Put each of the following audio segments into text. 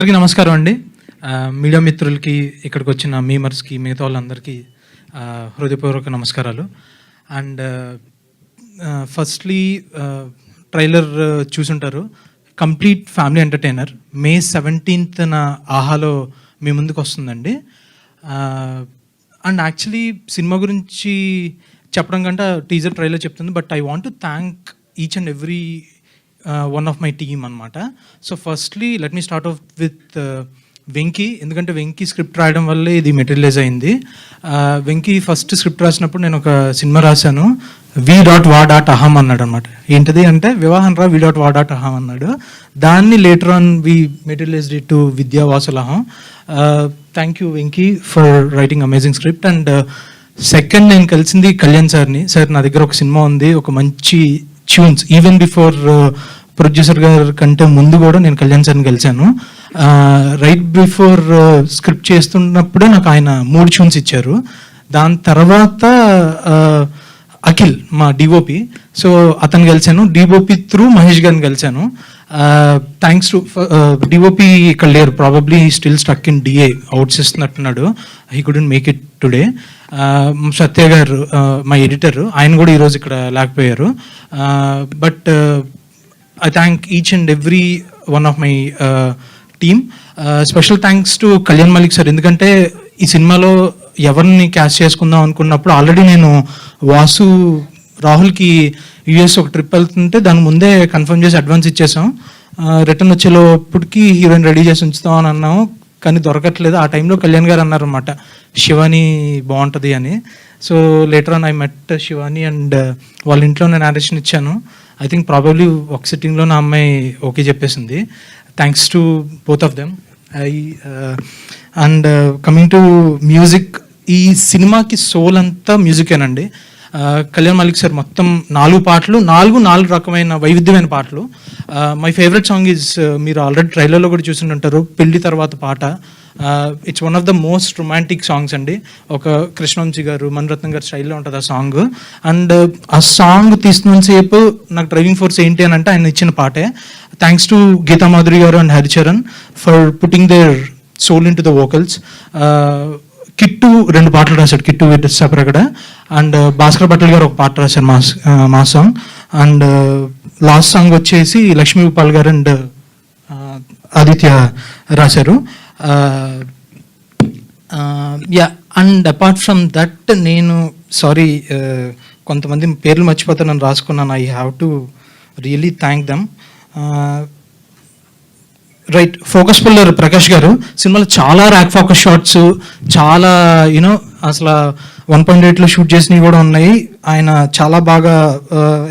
అందరికీ నమస్కారం అండి. మీడియా మిత్రులకి, ఇక్కడికి వచ్చిన మీమర్స్కి, మిగతా వాళ్ళందరికీ హృదయపూర్వక నమస్కారాలు. అండ్ ఫస్ట్లీ ట్రైలర్ చూసుంటారు. Complete family entertainer. May 17th ఆహాలో మీ ముందుకు వస్తుందండి. అండ్ యాక్చువల్లీ సినిమా గురించి చెప్పడం కంటే టీజర్ ట్రైలర్ చెప్తుంది. But I want to thank each and every one of my team అనమాట. So firstly let me start of with Venky. ఎందుకంటే వెంకీ స్క్రిప్ట్ రాయడం వల్లే ఇది మెటీరియలైజ్ అయింది. వెంకీ ఫస్ట్ స్క్రిప్ట్ రాసినప్పుడు నేను ఒక సినిమా రాశాను, v.va.aham అన్నాడు అనమాట. ఏంటిది అంటే వివాహం రా v.va.aham అన్నాడు. దాన్ని later on we materialized it to విద్యావాసులహం. Thank you Venky for writing amazing script. And second నేను కలిసింది కళ్యాణ్ సార్ని. సార్ నా దగ్గర ఒక సినిమా ఉంది, ఒక మంచి ట్యూన్స్, ఈవెన్ బిఫోర్ ప్రొడ్యూసర్ గారి కంటే ముందు కూడా నేను కళ్యాణ్ సార్ని కలిశాను. రైట్ బిఫోర్ స్క్రిప్ట్ చేస్తున్నప్పుడే నాకు ఆయన 3 ట్యూన్స్ ఇచ్చారు. దాని తర్వాత అఖిల్ మా డిఓపి, సో అతను కలిశాను. డిఓపి త్రూ మహేష్ గారిని కలిశాను. థ్యాంక్స్ టు డిఓపి ఇక్కడ లేరు, probably still stuck in DA, out చేస్తున్నట్టున్నాడు. He couldn't make it today. Satya గారు మా ఎడిటర్, ఆయన కూడా ఈరోజు ఇక్కడ లేకపోయారు. But I thank each and every one of my team. Special thanks to Kalyan Malik sir. ఎందుకంటే ఈ సినిమాలో ఎవరిని క్యాస్ట్ చేసుకుందాం అనుకున్నప్పుడు ఆల్రెడీ నేను వాసు రాహుల్కి యూఎస్ ఒక ట్రిప్ వెళ్తుంటే దాని ముందే కన్ఫర్మ్ చేసి అడ్వాన్స్ ఇచ్చేసాం. రిటర్న్ వచ్చేలోప్పటికి హీరోయిన్ రెడీ చేసి ఉంచుతాం అని అన్నాము, కానీ దొరకట్లేదు. ఆ టైంలో కళ్యాణ్ గారు అన్నారు అనమాట, శివాని బాగుంటుంది అని. So later on I met Shivani and వాళ్ళ ఇంట్లో నేను నారేషన్ ఇచ్చాను. ఐ థింక్ ప్రాబబ్లీ ఒక సిట్టింగ్లో నా అమ్మాయి ఓకే చెప్పేసింది. Thanks to both of them. And coming to music, ఈ సినిమాకి సోల్ అంతా మ్యూజికేనండి. కళ్యాణ్ మలిక్ సార్ మొత్తం 4 పాటలు, 4 రకమైన వైవిధ్యమైన పాటలు. మై ఫేవరెట్ సాంగ్ ఈజ్, మీరు ఆల్రెడీ ట్రైలర్లో కూడా చూసి ఉంటారు, పెళ్లి తర్వాత పాట. It's one of the most romantic songs అండి. ఒక కృష్ణవంశీ గారు, మణిరత్నం గారు స్టైల్లో ఉంటుంది ఆ సాంగ్. అండ్ ఆ సాంగ్ తీసినంతసేపు నాకు డ్రైవింగ్ ఫోర్స్ ఏంటి అని అంటే ఆయన ఇచ్చిన పాటే. థ్యాంక్స్ టు గీతా మాధురి గారు and Haricharan for putting their soul into the vocals. Kittu 2 పాటలు రాశాడు, కిట్టు విద్యాసాగర్. అండ్ భాస్కర్ భట్టల్ గారు ఒక పాట రాశారు, మా సాంగ్. అండ్ లాస్ట్ సాంగ్ వచ్చేసి లక్ష్మీ ఉపాల్ గారు అండ్ ఆదిత్య రాశారు. Yeah, and apart from that నేను సారీ కొంతమంది పేర్లు మర్చిపోతానని రాసుకున్నాను. I have to really thank them. Right, focus puller Prakash గారు. సినిమాలో చాలా ర్యాక్ ఫోకస్ షాట్స్, చాలా యూనో అసలు 1.8లో షూట్ చేసినవి కూడా ఉన్నాయి. ఆయన చాలా బాగా,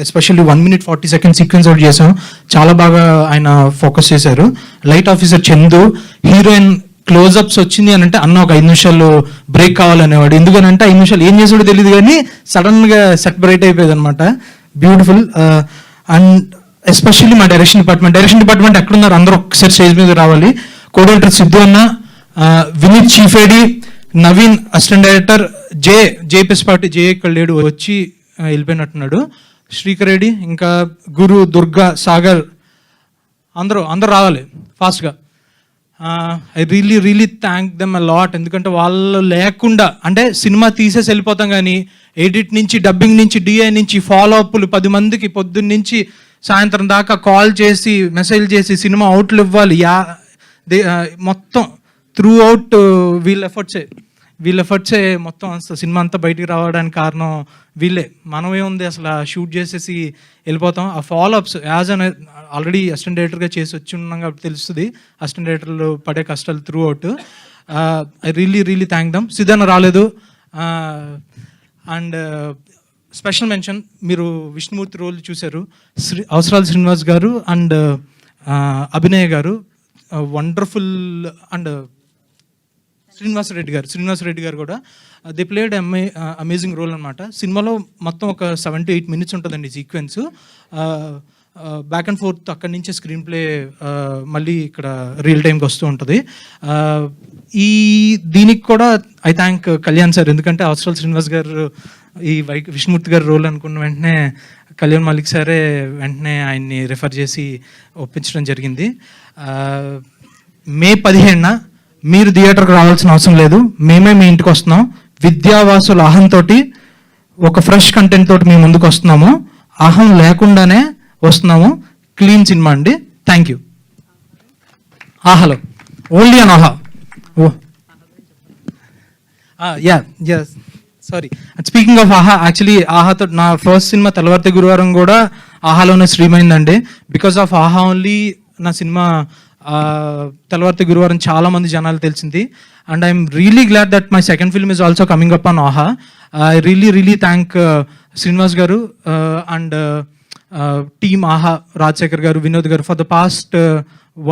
especially 1 minute 40 seconds sequence out చేసాం, చాలా బాగా ఆయన ఫోకస్ చేశారు. Light officer Chandu, heroine close-ups వచ్చింది అని అంటే అన్న ఒక 5 నిమిషాలు బ్రేక్ కావాలనేవాడు. ఎందుకనంటే 5 నిమిషాలు ఏం చేసాడో తెలియదు, కానీ సడన్గా సెట్ బ్రైట్ అయిపోయేది అనమాట. బ్యూటిఫుల్. అండ్ ఎస్పెషల్లీ మా డైరెక్షన్ డిపార్ట్మెంట్ ఎక్కడున్నారు, అందరూ ఒకసారి స్టేజ్ మీద రావాలి. కో డైరెక్టర్ సిద్ధు అన్న, Vineeth chief AD, Naveen assistant director, జేపీఎస్పాటి జే ఇక్కడ లేడు, వచ్చి వెళ్ళిపోయినట్టున్నాడు, శ్రీకర్ రెడ్డి, ఇంకా గురు, దుర్గా, సాగర్, అందరూ రావాలి ఫాస్ట్గా. I really thank them a lot. ఎందుకంటే వాళ్ళు లేకుండా, అంటే సినిమా తీసేసి వెళ్ళిపోతాం, కానీ ఎడిట్ నుంచి, డబ్బింగ్ నుంచి, డిఐ నుంచి, ఫాలో అప్లు 10 మందికి పొద్దున్న నుంచి సాయంత్రం దాకా కాల్ చేసి, మెసేజ్ చేసి, సినిమా అవుట్లు ఇవ్వాలి. మొత్తం త్రూ అవుట్ వీళ్ళ ఎఫర్ట్సే మొత్తం సినిమా అంతా బయటికి రావడానికి కారణం వీళ్ళే. మనమే ఉంది అసలు షూట్ చేసేసి వెళ్ళిపోతాం. ఆ follow ups as an already assistant డైరెక్టర్గా చేసి వచ్చి ఉన్నాం కాబట్టి తెలుస్తుంది అసిస్టెంట్ డైరెక్టర్లు పడే కష్టాలు through out. I really thank them. సిద్ధన్న రాలేదు. అండ్ స్పెషల్ మెన్షన్, మీరు విష్ణుమూర్తి రోల్ చూశారు, అవసరాల శ్రీనివాస్ గారు అండ్ అభినయ్ గారు వండర్ఫుల్. అండ్ శ్రీనివాస్ రెడ్డి గారు కూడా దే ప్లేడ్ అమేజింగ్ రోల్ అనమాట. సినిమాలో మొత్తం ఒక 7 to 8 minutes ఉంటుందండి సీక్వెన్స్. బ్యాక్ అండ్ ఫోర్త్ అక్కడి నుంచే స్క్రీన్ ప్లే మళ్ళీ ఇక్కడ రియల్ టైంకి వస్తూ ఉంటుంది. దీనికి కూడా ఐ థ్యాంక్ కళ్యాణ్ సార్. ఎందుకంటే అవసరాల శ్రీనివాస్ గారు ఈ విష్ణుమూర్తి గారి రోల్ అనుకున్న వెంటనే కళ్యాణ్ మలిక్ సారే వెంటనే ఆయన్ని రిఫర్ చేసి ఒప్పించడం జరిగింది. మే 17న మీరు థియేటర్కి రావాల్సిన అవసరం లేదు, మేమే మీ ఇంటికి వస్తున్నాం. విద్యావాసుల అహంతో ఒక ఫ్రెష్ కంటెంట్ తోటి మీ ముందుకు వస్తున్నాము. అహం లేకుండానే వస్తున్నాము. క్లీన్ సినిమా అండి. Thank you. ఆహాలో ఓన్లీ అన్ ఆహా. ఓ సారీ, స్పీకింగ్ ఆఫ్ ఆహా, యాక్చువల్లీ ఆహాతో నా ఫస్ట్ సినిమా తెల్లవారితే గురువారం కూడా ఆహాలోనే స్ట్రీమ్ అయిందండి. బికాస్ ఆఫ్ ఆహా ఓన్లీ నా సినిమా తెల్లవారితే గురువారం చాలా మంది జనాలు తెలిసింది. And I'm really glad that my second film is also coming up on ఆహా. ఐ రియలీ థ్యాంక్ శ్రీనివాస్ గారు అండ్ టీమ్ ఆహా, రాజశేఖర్ గారు, వినోద్ గారు for the past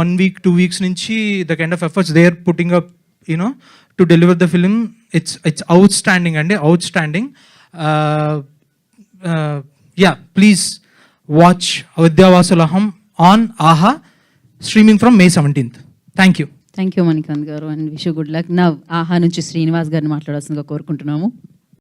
1 week 2 weeks నుంచి the kind of efforts they are putting up to deliver the film. It's outstanding and outstanding. Yeah, please watch Vidyavasulaham on AHA, streaming from May 17th. Thank you. Manikant garu, and wish you good luck. Now AHA nunchi Srinivas garni maatladalsinదిగా కోరుకుంటున్నాము.